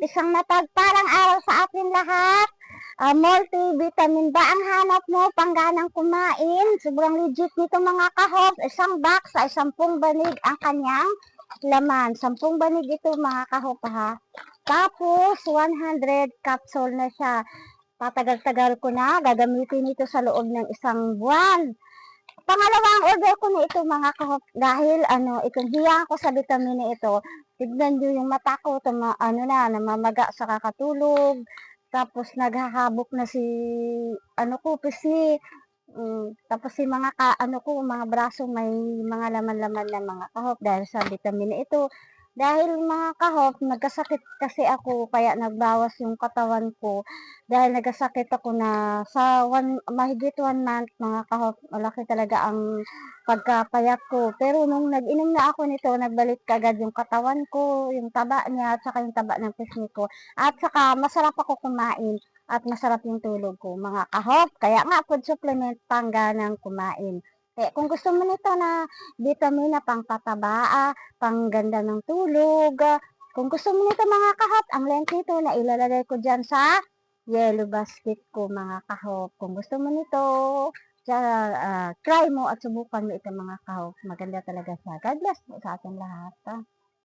isang matagparang araw sa atin lahat. Multivitamin ba ang hanap mo? Pangganang kumain. Sobrang legit nito mga kahop. Isang box ay 10 banig ang kanyang laman. 10 banig ito mga kahop ha. Tapos 100 capsule na siya. Tatagal-tagal ko na. Gagamitin ito sa loob ng isang buwan. Pangalawang order ko na ito mga kahop dahil itong hiya ko sa vitamina ito. Tignan nyo yung mata ko, namamaga sa kakatulog. Tapos naghahabok na si pisngi. Tapos si mga braso may mga laman-laman na mga kahop dahil sa vitamina ito. Dahil mga kahop, nagkasakit kasi ako kaya nagbawas yung katawan ko. Dahil nagkasakit ako na sa mahigit 1 month mga kahop, malaki talaga ang pagkapayat ko. Pero nung nag-inom na ako nito, nagbalik kagad yung katawan ko, yung taba niya, at saka yung taba ng pisngi ko. At saka masarap ako kumain at masarap yung tulog ko mga kahop. Kaya nga food supplement pangganang kumain. Kaya kung gusto mo nito na vitamina pang tataba, pang ganda ng tulog, kung gusto mo nito mga kahop, ang link nito na ilalagay ko dyan sa yellow basket ko mga kahop. Kung gusto mo nito, try mo at subukan mo ito mga kahop. Maganda talaga siya. God bless po sa ating lahat.